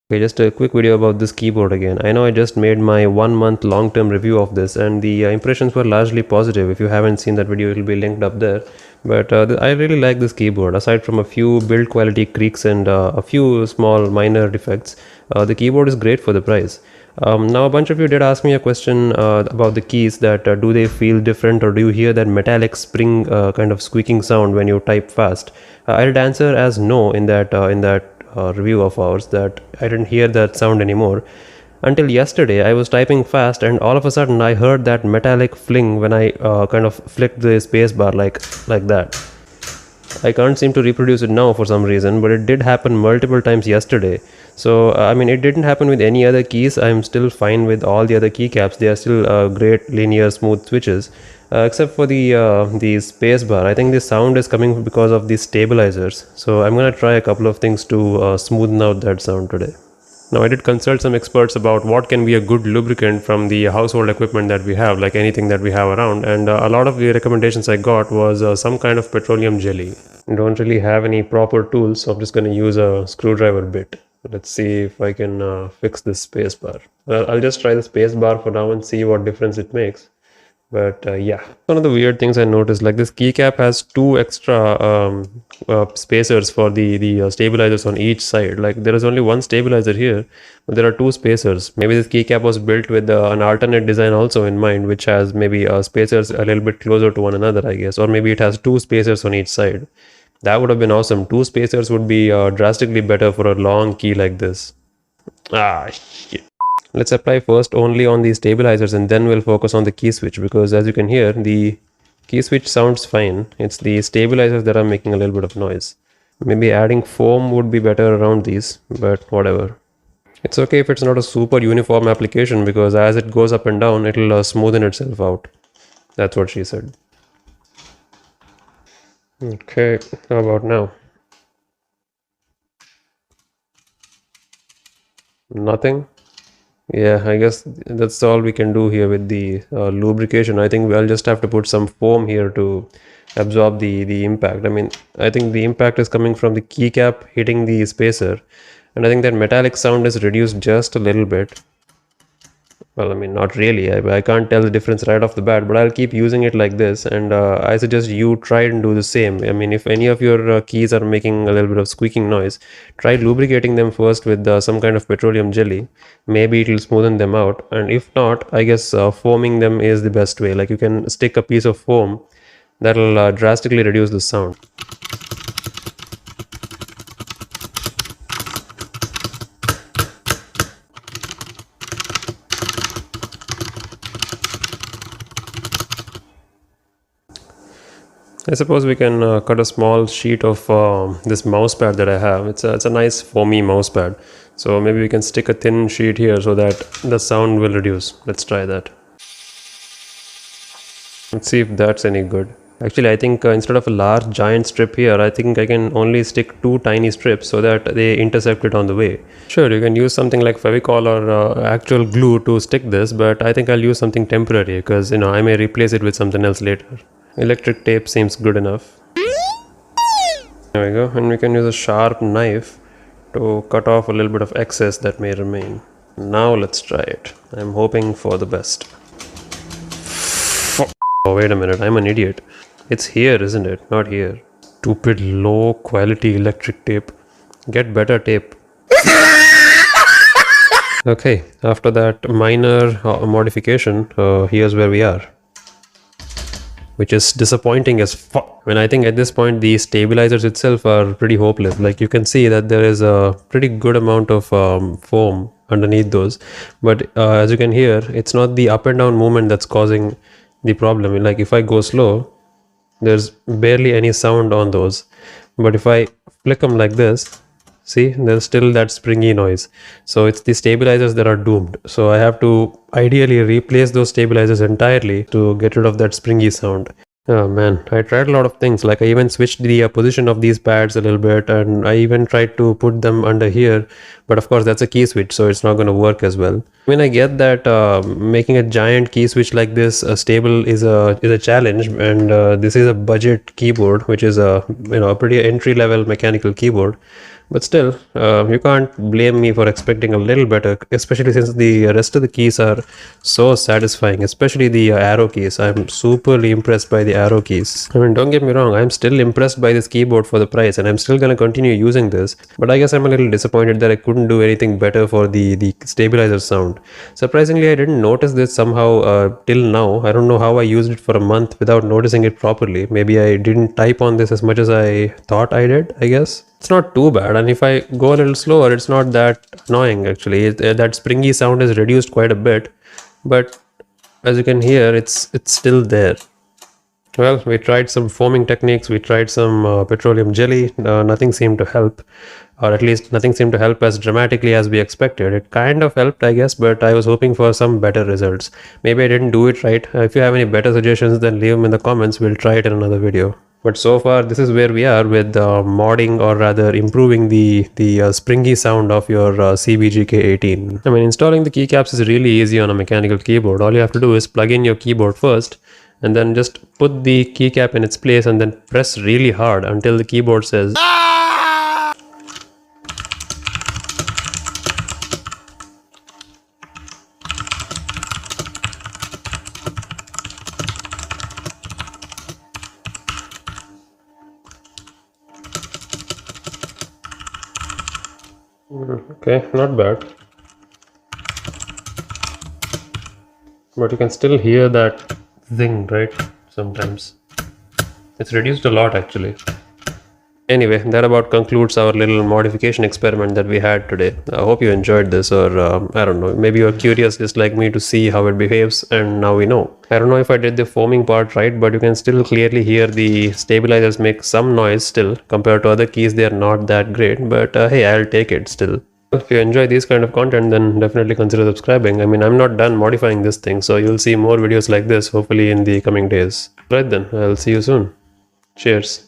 Okay, just a quick video about this keyboard again. I know I just made my 1 month long-term review of this and the impressions were largely positive. If you haven't seen that video, it will be linked up there. But I really like this keyboard. Aside from a few build quality creaks and a few small minor defects, the keyboard is great for the price. Now a bunch of you did ask me a question about the keys, that do they feel different or do you hear that metallic spring kind of squeaking sound when you type fast? I did answer as no in that review of ours, that I didn't hear that sound anymore. Until yesterday, I was typing fast and all of a sudden I heard that metallic fling when I kind of flicked the spacebar like that. I can't seem to reproduce it now for some reason, but it did happen multiple times yesterday. So, I mean, it didn't happen with any other keys. I'm still fine with all the other keycaps. They are still great, linear, smooth switches. Except for the space bar. I think the sound is coming because of these stabilizers. So I'm gonna try a couple of things to smoothen out that sound today. Now I did consult some experts about what can be a good lubricant from the household equipment that we have, like anything that we have around, and a lot of the recommendations I got was some kind of petroleum jelly. I don't really have any proper tools, so I'm just gonna use a screwdriver bit. Let's see if I can fix this space bar. I'll just try the space bar for now and see what difference it makes. But yeah, one of the weird things I noticed, like this keycap has two extra spacers for the stabilizers on each side. Like there is only one stabilizer here, but there are two spacers. Maybe this keycap was built with an alternate design also in mind, which has maybe spacers a little bit closer to one another, I guess. Or maybe it has two spacers on each side. That would have been awesome. Two spacers would be drastically better for a long key like this. Ah, shit. Let's apply first only on the stabilizers and then we'll focus on the key switch, because as you can hear, the key switch sounds fine. It's the stabilizers that are making a little bit of noise. Maybe adding foam would be better around these, but whatever. It's okay if it's not a super uniform application, because as it goes up and down, it'll smoothen itself out. That's what she said. Okay, how about now? Nothing? Yeah, I guess that's all we can do here with the lubrication. I think we'll just have to put some foam here to absorb the impact. I mean, I think the impact is coming from the keycap hitting the spacer, and I think that metallic sound is reduced just a little bit. Well, I mean, not really. I can't tell the difference right off the bat, but I'll keep using it like this, and I suggest you try and do the same. I mean, if any of your keys are making a little bit of squeaking noise, try lubricating them first with some kind of petroleum jelly. Maybe it will smoothen them out, and if not, I guess foaming them is the best way. Like you can stick a piece of foam that'll drastically reduce the sound. I suppose we can cut a small sheet of this mouse pad that I have. It's a nice foamy mouse pad. So maybe we can stick a thin sheet here so that the sound will reduce. Let's try that. Let's see if that's any good. Actually, I think instead of a large giant strip here, I think I can only stick two tiny strips so that they intersect it on the way. Sure, you can use something like Fevicol or actual glue to stick this, but I think I'll use something temporary because, you know, I may replace it with something else later. Electric tape seems good enough. There we go, and we can use a sharp knife to cut off a little bit of excess that may remain. Now let's try it. I'm hoping for the best. Oh, wait a minute, I'm an idiot. It's here, isn't it? Not here. Stupid low quality electric tape. Get better tape. Okay, after that minor modification, here's where we are. Which is disappointing as fuck. I mean, I think at this point the stabilizers itself are pretty hopeless. Like you can see that there is a pretty good amount of foam underneath those, but as you can hear, it's not the up and down movement that's causing the problem. Like if I go slow, there's barely any sound on those, but if I flick them like this, see, there's still that springy noise. So it's the stabilizers that are doomed. So I have to ideally replace those stabilizers entirely to get rid of that springy sound. Oh man, I tried a lot of things. Like I even switched the position of these pads a little bit, and I even tried to put them under here, but of course that's a key switch, so it's not going to work as well. I mean, I get that making a giant key switch like this stable is a challenge, and this is a budget keyboard, which is a pretty entry level mechanical keyboard. But still, you can't blame me for expecting a little better, especially since the rest of the keys are so satisfying, especially the arrow keys. I'm superly impressed by the arrow keys. I mean, don't get me wrong, I'm still impressed by this keyboard for the price, and I'm still gonna continue using this, but I guess I'm a little disappointed that I couldn't do anything better for the stabilizer sound. Surprisingly, I didn't notice this somehow till now. I don't know how I used it for a month without noticing it properly. Maybe I didn't type on this as much as I thought I did, I guess. It's not too bad, and if I go a little slower, it's not that annoying actually. That springy sound is reduced quite a bit, but as you can hear, it's still there. Well, we tried some foaming techniques, we tried some petroleum jelly, nothing seemed to help, or at least nothing seemed to help as dramatically as we expected. It kind of helped, I guess, but I was hoping for some better results. Maybe I didn't do it right. If you have any better suggestions, then leave them in the comments. We'll try it in another video. But so far, this is where we are with modding, or rather improving the springy sound of your CBGK18. I mean, installing the keycaps is really easy on a mechanical keyboard. All you have to do is plug in your keyboard first, and then just put the keycap in its place and then press really hard until the keyboard says okay, not bad, but you can still hear that zing, right? Sometimes it's reduced a lot actually. Anyway, that about concludes our little modification experiment that we had today. I hope you enjoyed this, or I don't know, maybe you're curious just like me to see how it behaves, and now we know. I don't know if I did the foaming part right, but you can still clearly hear the stabilizers make some noise still. Compared to other keys, they are not that great, but hey, I'll take it still. If you enjoy this kind of content, then definitely consider subscribing. I mean, I'm not done modifying this thing, so you'll see more videos like this hopefully in the coming days. Right then, I'll see you soon. Cheers.